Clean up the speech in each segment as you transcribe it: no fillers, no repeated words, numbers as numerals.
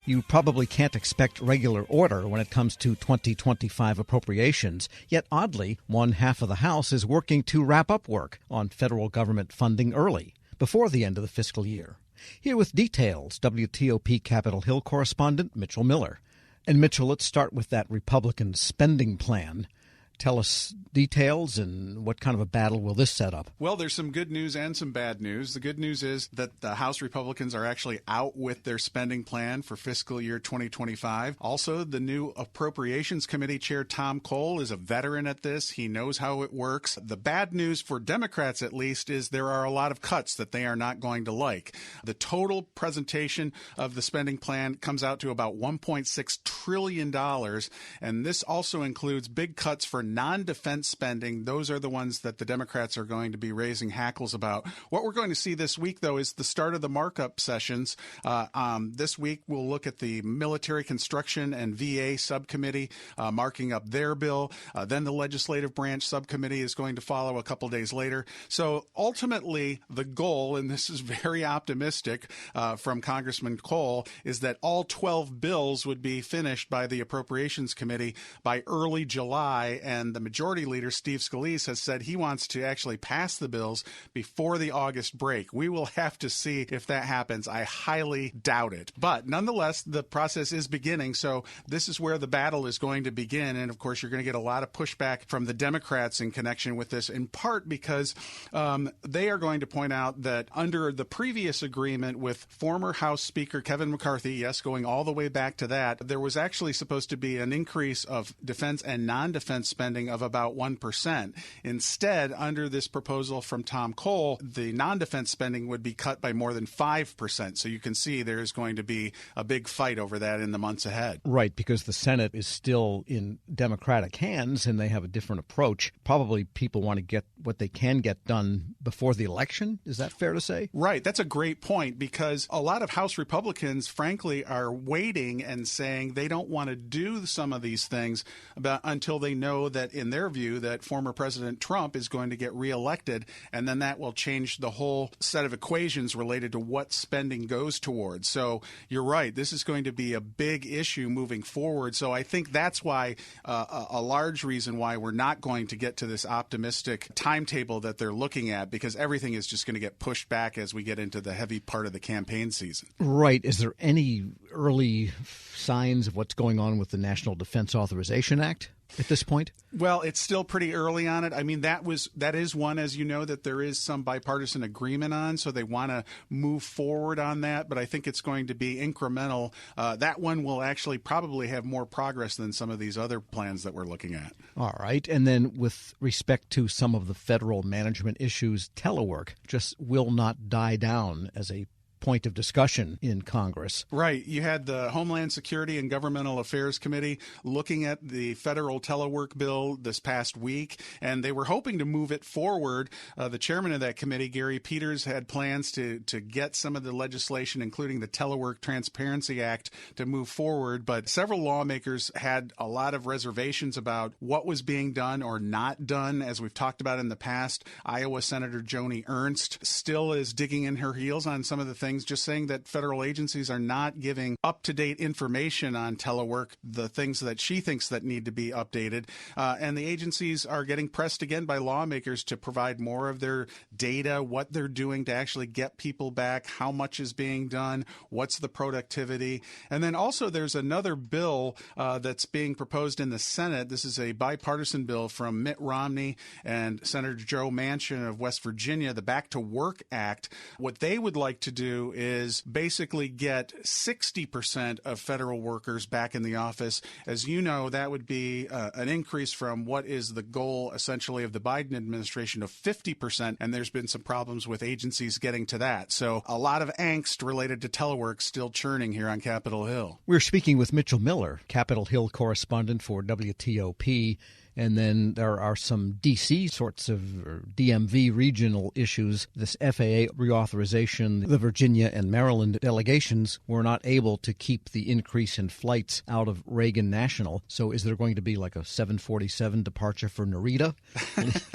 You probably can't expect regular order when it comes to 2025 appropriations, yet oddly, one half of the House is working to wrap up work on federal government funding early, before the end of the fiscal year. Here with details, WTOP Capitol Hill correspondent Mitchell Miller. And Mitchell, let's start with that Republican spending plan. Tell us details and what kind of a battle will this set up? Well, there's some good news and some bad news. The good news is that the House Republicans are actually out with their spending plan for fiscal year 2025. Also, the new Appropriations Committee Chair Tom Cole is a veteran at this. He knows how it works. The bad news for Democrats, at least, is there are a lot of cuts that they are not going to like. The total presentation of the spending plan comes out to about $1.6 trillion, and this also includes big cuts for non-defense spending. Those are the ones that the Democrats are going to be raising hackles about. What we're going to see this week, though, is the start of the markup sessions. This week, we'll look at the Military Construction and VA Subcommittee marking up their bill. Then the Legislative Branch Subcommittee is going to follow a couple days later. So ultimately, the goal, and this is very optimistic from Congressman Cole, is that all 12 bills would be finished by the Appropriations Committee by early July. And the majority leader, Steve Scalise, has said he wants to actually pass the bills before the August break. We will have to see if that happens. I highly doubt it. But nonetheless, the process is beginning. So this is where the battle is going to begin. And of course, you're going to get a lot of pushback from the Democrats in connection with this, in part because they are going to point out that under the previous agreement with former House Speaker Kevin McCarthy, yes, going all the way back to that, there was actually supposed to be an increase of defense and non-defense spending of about 1%. Instead, under this proposal from Tom Cole, the non-defense spending would be cut by more than 5%. So you can see there is going to be a big fight over that in the months ahead. Right, because the Senate is still in Democratic hands and they have a different approach. Probably people want to get what they can get done before the election. Is that fair to say? Right. That's a great point, because a lot of House Republicans, frankly, are waiting and saying they don't want to do some of these things until they know that, in their view, that former President Trump is going to get reelected, and then that will change the whole set of equations related to what spending goes towards. So you're right. This is going to be a big issue moving forward. So I think that's why a large reason why we're not going to get to this optimistic timetable that they're looking at, because everything is just going to get pushed back as we get into the heavy part of the campaign season. Right. Is there any early signs of what's going on with the National Defense Authorization Act at this point? Well, it's still pretty early on it. I mean, that is one, as you know, that there is some bipartisan agreement on, so they want to move forward on that, but I think it's going to be incremental. That one will actually probably have more progress than some of these other plans that we're looking at. All right. And then with respect to some of the federal management issues, telework just will not die down as a point of discussion in Congress. Right. You had the Homeland Security and Governmental Affairs Committee looking at the federal telework bill this past week, and they were hoping to move it forward. The chairman of that committee, Gary Peters, had plans to get some of the legislation, including the Telework Transparency Act, to move forward, but several lawmakers had a lot of reservations about what was being done or not done. As we've talked about in the past, Iowa Senator Joni Ernst still is digging in her heels on some of the things, just saying that federal agencies are not giving up-to-date information on telework, the things that she thinks that need to be updated. And the agencies are getting pressed again by lawmakers to provide more of their data, what they're doing to actually get people back, how much is being done, what's the productivity. And then also there's another bill that's being proposed in the Senate. This is a bipartisan bill from Mitt Romney and Senator Joe Manchin of West Virginia, the Back to Work Act. What they would like to do is basically get 60% of federal workers back in the office. As you know, that would be an increase from what is the goal essentially of the Biden administration of 50%, and there's been some problems with agencies getting to that. So a lot of angst related to telework still churning here on Capitol Hill. We're speaking with Mitchell Miller, Capitol Hill correspondent for WTOP. And then there are some D.C. sorts of DMV regional issues. This FAA reauthorization, the Virginia and Maryland delegations were not able to keep the increase in flights out of Reagan National. So is there going to be like a 747 departure for Narita,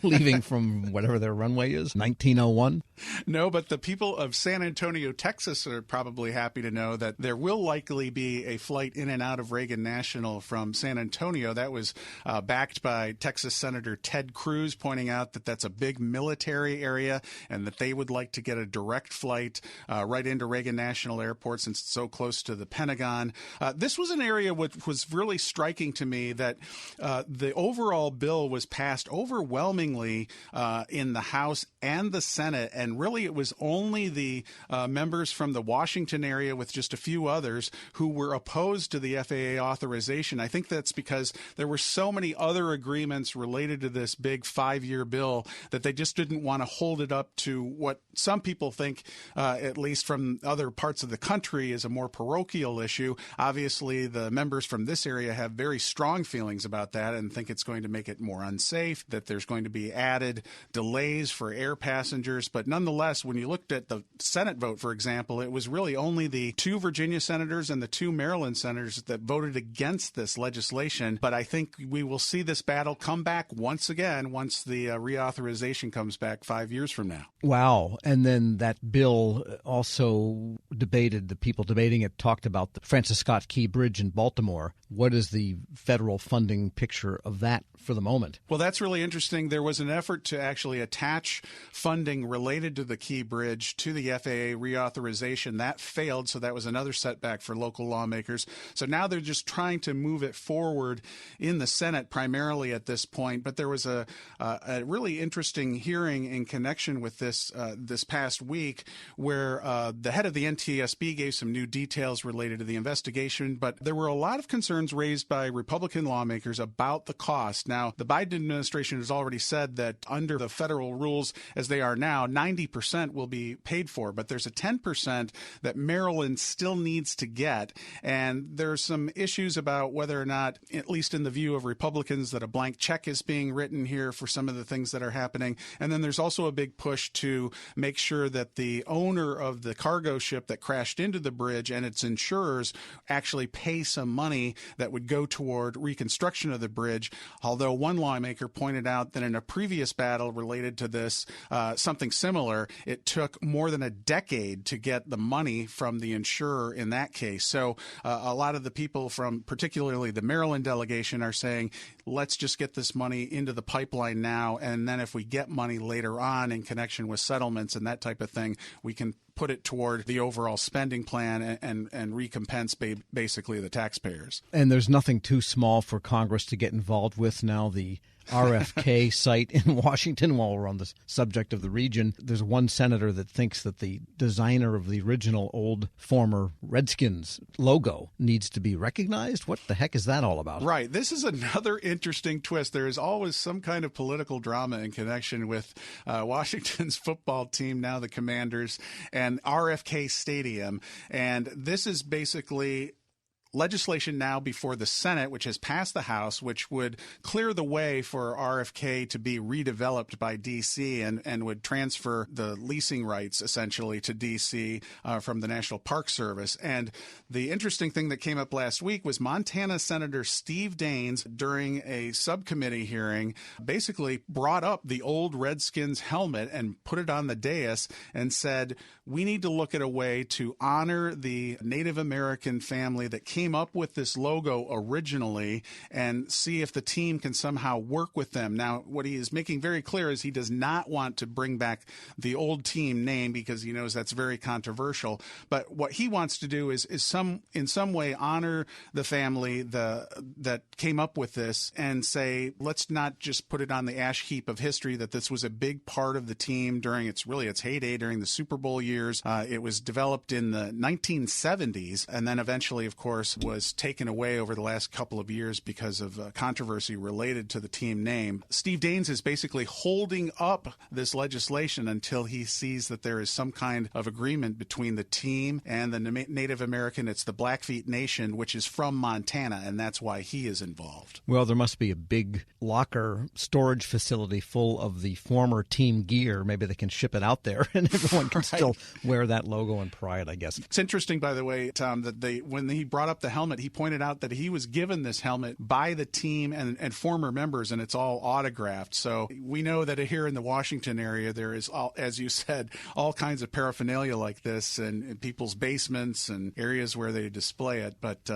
leaving from whatever their runway is, 1901? No, but the people of San Antonio, Texas are probably happy to know that there will likely be a flight in and out of Reagan National from San Antonio. That was backed by Texas Senator Ted Cruz, pointing out that that's a big military area and that they would like to get a direct flight right into Reagan National Airport since it's so close to the Pentagon. This was an area which was really striking to me, that the overall bill was passed overwhelmingly in the House and the Senate, and really it was only the members from the Washington area, with just a few others, who were opposed to the FAA authorization. I think that's because there were so many other agreements related to this big 5-year bill that they just didn't want to hold it up to what some people think, at least from other parts of the country, is a more parochial issue. Obviously, the members from this area have very strong feelings about that and think it's going to make it more unsafe, that there's going to be added delays for air passengers. But nonetheless, when you looked at the Senate vote, for example, it was really only the 2 Virginia senators and the 2 Maryland senators that voted against this legislation. But I think we will see this battle come back once again once the reauthorization comes back 5 years from now. Wow. And then that bill also debated, the people debating it talked about the Francis Scott Key Bridge in Baltimore. What is the federal funding picture of that for the moment? Well, that's really interesting. There was an effort to actually attach funding related to the Key Bridge to the FAA reauthorization. That failed, so that was another setback for local lawmakers. So now they're just trying to move it forward in the Senate primarily at this point. But there was a really interesting hearing in connection with this past week where the head of the NTSB gave some new details related to the investigation. But there were a lot of concerns raised by Republican lawmakers about the cost. Now, the Biden administration has already said that under the federal rules as they are now, 90% will be paid for, but there's a 10% that Maryland still needs to get. And there's some issues about whether or not, at least in the view of Republicans, that a blank check is being written here for some of the things that are happening. And then there's also a big push to make sure that the owner of the cargo ship that crashed into the bridge and its insurers actually pay some money that would go toward reconstruction of the bridge. Although one lawmaker pointed out that in a previous battle related to this, something similar, it took more than a decade to get the money from the insurer in that case. So a lot of the people from particularly the Maryland delegation are saying, let's just get this money into the pipeline now, and then if we get money later on in connection with settlements and that type of thing, we can put it toward the overall spending plan and recompense basically the taxpayers. And there's nothing too small for Congress to get involved with now. The RFK site in Washington, while we're on the subject of the region, there's one senator that thinks that the designer of the original old former Redskins logo needs to be recognized. What the heck is that all about? Right. This is another interesting twist. There is always some kind of political drama in connection with Washington's football team, now the Commanders, and RFK Stadium. And this is basically legislation now before the Senate, which has passed the House, which would clear the way for RFK to be redeveloped by D.C. and would transfer the leasing rights essentially to D.C. From the National Park Service. And the interesting thing that came up last week was Montana Senator Steve Daines, during a subcommittee hearing, basically brought up the old Redskins helmet and put it on the dais and said, we need to look at a way to honor the Native American family that came up with this logo originally and see if the team can somehow work with them. Now, what he is making very clear is he does not want to bring back the old team name because he knows that's very controversial. But what he wants to do is in some way honor the family that came up with this and say, let's not just put it on the ash heap of history that this was a big part of the team during its heyday during the Super Bowl years. It was developed in the 1970s and then eventually, of course, course, was taken away over the last couple of years because of controversy related to the team name. Steve Daines is basically holding up this legislation until he sees that there is some kind of agreement between the team and the Native American. It's the Blackfeet Nation, which is from Montana, and that's why he is involved. Well, there must be a big locker storage facility full of the former team gear. Maybe they can ship it out there and everyone can still wear that logo and pride, I guess. It's interesting, by the way, Tom, that when he brought up the helmet, he pointed out that he was given this helmet by the team and former members, and it's all autographed. So we know that here in the Washington area, there is, as you said, all kinds of paraphernalia like this in people's basements and areas where they display it. But